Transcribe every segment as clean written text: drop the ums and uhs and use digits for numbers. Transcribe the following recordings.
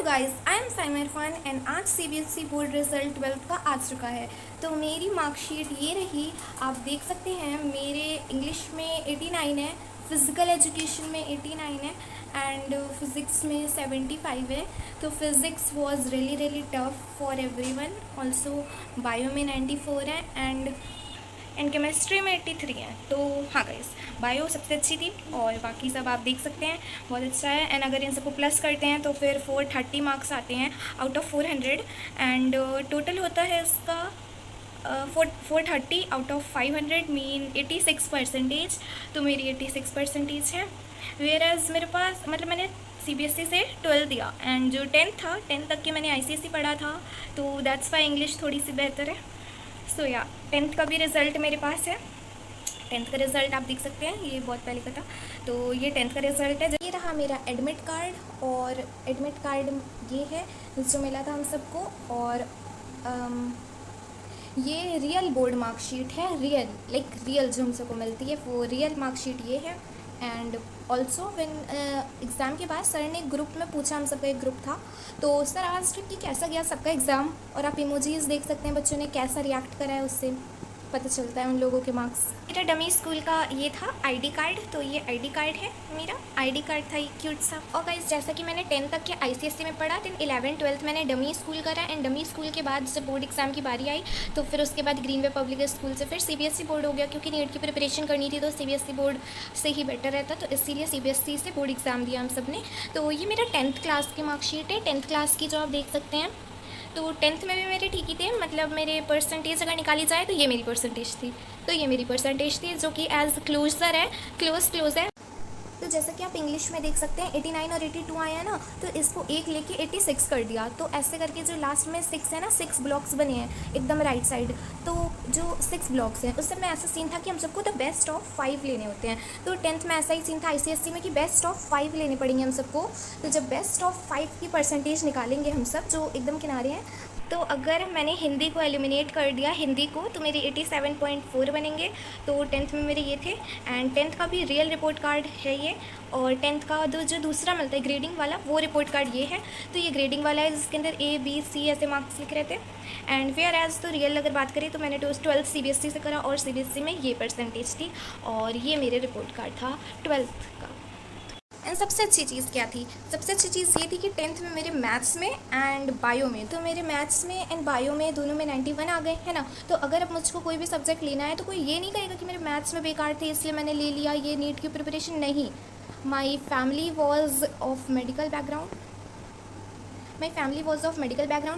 Guys, I am Saima Irfan and आज CBSE board result 12th का आ चुका है। तो मेरी मार्कशीट ये रही। आप देख सकते हैं मेरे इंग्लिश में 89 है, फ़िज़िकल एजुकेशन में 89 है एंड फिज़िक्स में 75 है। तो physics was really tough for everyone. Also bio में 94 है एंड केमिस्ट्री में 83 है। तो हाँ गाइस, बायो सबसे अच्छी थी और बाकी सब आप देख सकते हैं बहुत अच्छा है। एंड अगर इन सबको प्लस करते हैं तो फिर 430 मार्क्स आते हैं आउट ऑफ 400 एंड टोटल होता है इसका 430 आउट ऑफ 500 मीन 86%। तो मेरी 86% है। वेयर एज मेरे पास मतलब मैंने सीबीएसई से 12 दिया एंड जो 10th था 10th तक के मैंने आईसीएसई पढ़ा था, तो दैट्स वाई इंग्लिश थोड़ी सी बेहतर है। सो या 10th का भी रिज़ल्ट मेरे पास है। 10th का रिज़ल्ट आप देख सकते हैं, ये बहुत पहले का था। तो ये 10th का रिज़ल्ट है। ये रहा मेरा एडमिट कार्ड और एडमिट कार्ड ये है जो मिला था हम सबको। और ये रियल बोर्ड मार्कशीट है, रियल जो हम सबको मिलती है वो रियल मार्कशीट ये है। एंड ऑल्सो व्हेन एग्ज़ाम के बाद सर ने ग्रुप में पूछा, हम सबका एक ग्रुप था, तो सर आस्क्ड कि कैसा गया सबका एग्ज़ाम। और आप इमोजीज़ देख सकते हैं बच्चों ने कैसा रिएक्ट करा है, उससे पता चलता है उन लोगों के मार्क्स। मेरा डमी स्कूल का ये था आईडी कार्ड, तो ये आईडी कार्ड है, मेरा आईडी कार्ड था ये क्यूट सा। और गाइस जैसा कि मैंने 10th तक के आईसीएसई में पढ़ा, देन 11th 12th मैंने डमी स्कूल करा एंड डमी स्कूल के बाद जब बोर्ड एग्जाम की बारी आई तो फिर उसके बाद ग्रीनवे पब्लिक स्कूल से फिर सीबीएसई बोर्ड हो गया, क्योंकि नीट की प्रिपरेशन करनी थी तो सीबीएसई बोर्ड से ही बेटर रहता, तो इसीलिए सीबीएसई से बोर्ड एग्ज़ाम दिया हम सब ने। तो ये मेरा 10th क्लास की मार्कशीट है, 10th क्लास की जो आप देख सकते हैं। तो 10th में भी मेरे ठीक ही थे, मतलब मेरे परसेंटेज अगर निकाली जाए तो ये मेरी परसेंटेज थी, जो कि एज क्लोजर है, क्लोज है। तो जैसा कि आप इंग्लिश में देख सकते हैं 89 और 82 आया है ना, तो इसको एक लेके 86 कर दिया। तो ऐसे करके जो लास्ट में 6 है ना, 6 ब्लॉक्स बने हैं एकदम राइट साइड। तो जो 6 ब्लॉक्स हैं उस सब में ऐसा सीन था कि हम सबको द बेस्ट ऑफ 5 लेने होते हैं। तो 10th में ऐसा ही सीन था आईसीएसई में कि बेस्ट ऑफ 5 लेने पड़ेंगे हम सबको। तो जब बेस्ट ऑफ 5 की परसेंटेज निकालेंगे हम सब जो एकदम किनारे हैं, तो अगर मैंने हिंदी को एलिमिनेट कर दिया, हिंदी को, तो मेरे 87.4 बनेंगे। तो 10th में मेरे ये थे एंड 10th का भी रियल रिपोर्ट कार्ड है ये। और 10th का जो दूसरा मिलता है ग्रेडिंग वाला, वो रिपोर्ट कार्ड ये है। तो ये ग्रेडिंग वाला है जिसके अंदर A B C ऐसे मार्क्स लिख रहे थे। एंड वेयर एज तो रियल अगर बात करें तो मैंने 12th सीबीएसई से करा और सीबीएसई में ये परसेंटेज थी और ये मेरे रिपोर्ट कार्ड था 12th का। एंड सबसे अच्छी चीज़ क्या थी? सबसे अच्छी चीज़ ये थी कि 10th में मेरे मैथ्स में एंड बायो में, तो मेरे मैथ्स में एंड बायो में दोनों में 91 आ गए, है ना। तो अगर अब मुझको कोई भी सब्जेक्ट लेना है तो कोई ये नहीं कहेगा कि मेरे मैथ्स में बेकार थे इसलिए मैंने ले लिया, ये नीट की प्रिपरेशन नहीं। My family was of medical background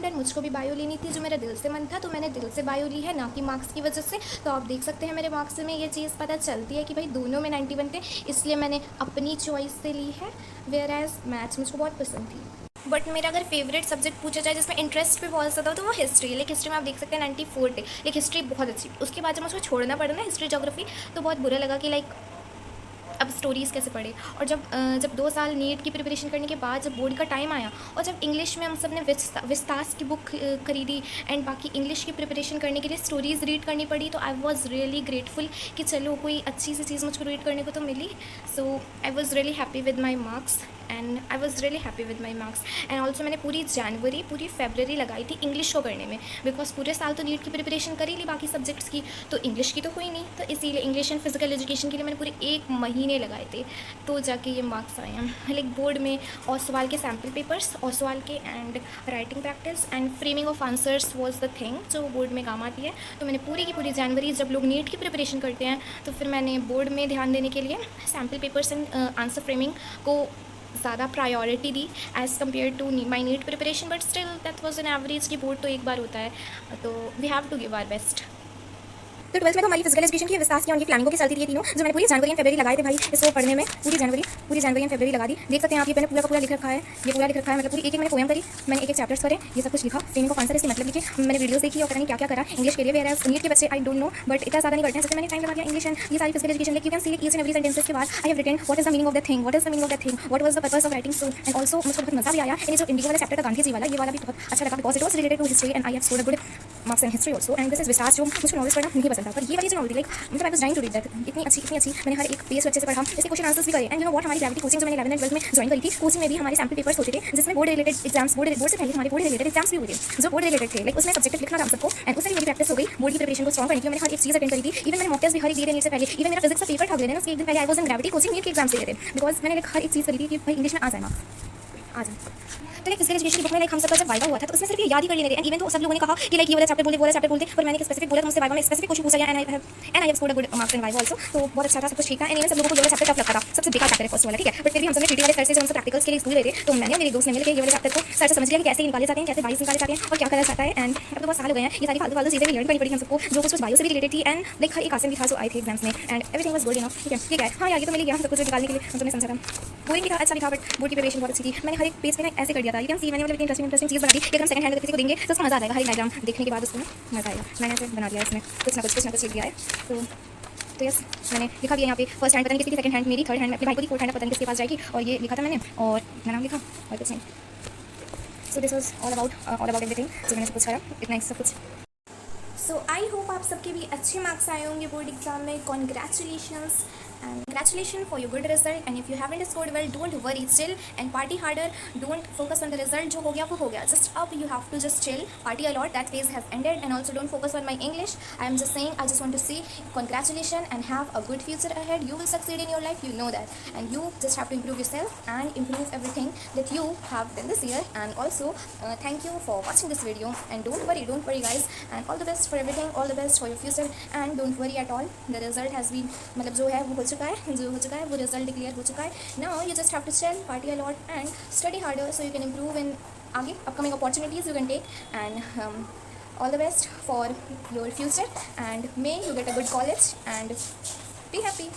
and मुझको भी बायो लेनी थी, जो मेरा दिल से मन था, तो मैंने दिल से बायो ली है, ना कि मार्क्स की वजह से। तो आप देख सकते हैं मेरे मार्क्स में ये चीज़ पता चलती है कि भाई दोनों में 91 थे, इसलिए मैंने अपनी चॉइस से ली है। वेयर एज मैथ्स मुझको बहुत पसंद थी। बट मेरा अगर फेवरेट सब्जेक्ट पूछा जाए जिसमें इंटरेस्ट भी बहुत ज़्यादा हो तो वो हिस्ट्री। लेकिन हिस्ट्री में आप देख सकते हैं 94 थे, लेकिन हिस्ट्री बहुत अच्छी। उसके बाद जब मुझको छोड़ना पड़ा ना हिस्ट्री ज्योग्राफी, तो बहुत बुरा लगा कि लाइक अब स्टोरीज़ कैसे पढ़े। और जब 2 साल नीट की प्रिपरेशन करने के बाद जब बोर्ड का टाइम आया और जब इंग्लिश में हम सब ने विस्तास की बुक खरीदी एंड बाकी इंग्लिश की प्रिपरेशन करने के लिए स्टोरीज़ रीड करनी पड़ी, तो आई वॉज़ रियली ग्रेटफुल कि चलो कोई अच्छी सी चीज़ मुझको रीड करने को तो मिली। So I was really happy with my marks and also मैंने पूरी जनवरी पूरी फरवरी लगाई थी इंग्लिश को करने में, बिकॉज पूरे साल तो नीट की प्रिपरेशन करी ली बाकी सब्जेक्ट्स की, तो इंग्लिश की तो हुई नहीं, तो इसीलिए इंग्लिश एंड फिजिकल एजुकेशन के लिए मैंने पूरे 1 महीने लगाए थे, तो जाके ये मार्क्स आए हैं। लाइक बोर्ड में ओसवाल के सैम्पल पेपर्स, ओसवाल के and writing practice and framing of answers was the thing जो बोर्ड में काम आती है। तो मैंने पूरी की पूरी जनवरी, जब लोग नीट की प्रिपरेशन करते हैं तो फिर मैंने बोर्ड में ध्यान देने के लिए sample papers and answer framing को ज़्यादा प्रायोरिटी दी as compare to my NEET preparation. But still that was an average की बोर्ड तो एक बार होता है, तो we have to give our best. तो 12th में तो हमारी फिजिकल एजुकेशन की विस्तार की और फ्लैमिंगो की चलती थी, ये तीनों जो मैंने पूरी जनवरी एंड फरवरी लगाए थे भाई इसको पढ़ने में। पूरी जनवरी एंड फरवरी लगा दी। देख सकते हैं आप, ये मैंने पूरा का पूरा लिख रखा है, मतलब पूरी एक मैंने पोएम करी, मैंने एक चैप्टर्स करे, ये सब कुछ लिखा, फ्रेमिंग ऑफ आंसर, इसके मतलब लिखे, मैंने वीडियोस देखी और पता नहीं क्या क्या करा इंग्लिश के लिए। वेयर एज नीट के बच्चे आई डोंट नो बट इतना ज़्यादा नहीं करते हैं, जैसे मैंने टाइम लगा दिया इंग्लिश एंड ये सारी physical education. Like you can see each and every sentences के बाद I have written what is the meaning of that thing, what was the purpose of writing. So and also मुझको बहुत मजा भी आया। ये जो इंडिगो वाला चैप्टर था गांधी जी वाला, ये वाला भी बहुत अच्छा लगा because it was related to history and I have scored a good marks and history also, and this is विशास, जो मुझे नॉलेज पढ़ना नहीं पसंद था, पर ये वाली जो नॉलेज लाइक मतलब I was trying to read that, इतनी अच्छी मैंने हर एक पेज अच्छे से पढ़ा, इसके क्वेश्चन आंसर्स भी करे। एंड यू नो व्हाट, हमारी ग्रेविटी कोचिंग जो मैंने 11 एंड 12 में ज्वाइन करी थी, कोचिंग में भी हमारे सैम्पल पेपर्स होते थे जिसमें बोर्ड रिलेटेड एग्जाम्स, बोर्ड से पहले हमारे बोर्ड रिलेटेड एग्जाम्स भी हुए थे जो बोर्ड रिलेटेड थे, लाइक उसमें सब्जेक्ट लिखना था हम सबको, एंड उससे मेरी प्रैक्टिस हो गई बोर्ड की प्रिपरेशन को स्ट्रॉन्ग करने की। मैंने हर एक चीज़ अटेंड करी थी, इवन मैंने मॉक टेस्ट भी हर एक दिए थे से पहले, इवन मेरा फिजिक्स का पेपर था देने उसके एक दिन पहले I was in Gravity coaching NEET के एग्जाम्स दे रहे थे, बिकॉज मैंने हर एक चीज़ करी थी कि भाई इंग्लिश में आ जाए मार्क्स आ जाए। तो लाइक फिजिकल एजुकेशन की बुक में लाइक हम सबका जब वाइवा हुआ था तो उसमें सिर्फ ये याद ही कर लेते हैं, एंड इवन तो सब लोगों ने कहा कि लाइक ये वाला चैप्टर बोलते, पर मैंने स्पेसिफिक बोला, तो मुझसे वाइवा में स्पेसिफिक क्वेश्चन पूछा गया, and I have scored a good marks in viva also, तो बहुत अच्छा था, सब कुछ ठीक था। एंड इवन सब लोगों को ये वाला चैप्टर टफ लगता था, सबसे बेकार चैप्टर है फर्स्ट वाला, ठीक है, बट फिर भी हम सबने पीटी वाले सर से जो हमसे प्रैक्टिकल्स के लिए स्कूल गए थे, तो मैंने मेरे दोस्त ने मिलकर ये वाले चैप्टर को सर से समझ लिया कि कैसे निकाले जाते हैं, कैसे बाइस निकाले जाते हैं और क्या करा जाता है। एंड अब तो बहुत साल हो गए हैं, ये सारी फालतू चीज़ें भी लर्न करनी पड़ी हम सबको, जो कुछ बायो से भी रिलेटेड थी, एंड लाइक हर एक आसन भी था जो आए थे एग्जाम्स में, and everything was good enough, ठीक है, ठीक है, हाँ यार ये तो मिल गया सब कुछ निकालने के लिए, हम सबने समझा था, बोरिंग भी था, अच्छा भी था, बट बोर्ड की प्रिपरेशन बहुत अच्छी थी। मैंने हर एक पेज पे ना ऐसे कर दिया था, यू कैन सी, मैंने मतलब इतनी इंटरेस्टिंग चीज़ बना दी कि अगर हम सेकंड हैंड किसी को देंगे तो उसको मजा आ जाएगा, हर एक डायग्राम देखने के बाद उसको मजा आएगा। मैंने ऐसे बना दिया, इसमें कुछ ना कुछ लिख दिया है, तो यस मैंने लिखा भी है यहाँ पे, फर्स्ट हैंड पता नहीं किसी की, सेकंड हैंड मेरी, थर्ड हैंड अपने भाई को दी, फोर्थ हैंड पता नहीं किसके पास जाएगी, और ये लिखा था मैंने और मेरा नाम लिखा और कुछ नहीं। So this was all about everything जो मैंने सब कुछ करा, इतना ही सब कुछ। सो आई होप आप सबके भी अच्छे मार्क्स आए होंगे बोर्ड एग्जाम में, congratulations and congratulations for your good result, and if you haven't scored well don't worry, still and party harder, don't focus on the result, जो हो गया वो हो गया, just up you have to just chill, party a lot, that phase has ended, and also don't focus on my English, I am just saying, I just want to say congratulations and have a good future ahead, you will succeed in your life, you know that, and you just have to improve yourself and improve everything that you have done this year, and also thank you for watching this video, and don't worry guys, and all the best for everything, all the best for your future, and don't worry at all, the result has been मतलब जो है वो हो चुका है वो result declare हो चुका है। Now you just have to chill, party a lot and study harder so you can improve in आगे upcoming opportunities you can take, and all the best for your future, and may you get a good college, and be happy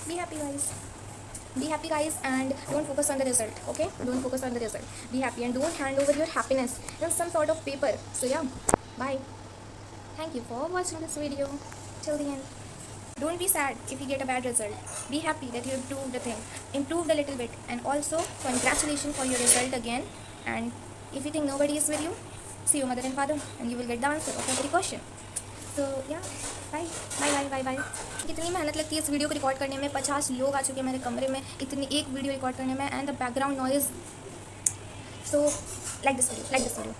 guys, and don't focus on the result, okay, don't focus on the result, be happy and don't hand over your happiness in some sort of paper. So yeah, bye, thank you for watching this video till the end. Don't be sad if you get a bad result. Be happy that you improved a little bit, and also congratulations for your result again. And if you think nobody is with you, see your mother and father, and you will get the answer of every question. So yeah, bye. कितनी मेहनत लगती है इस video को record करने में, 50 लोग आ चुके हैं मेरे कमरे में इतनी एक वीडियो रिकॉर्ड करने में, and the background noise, so like this video.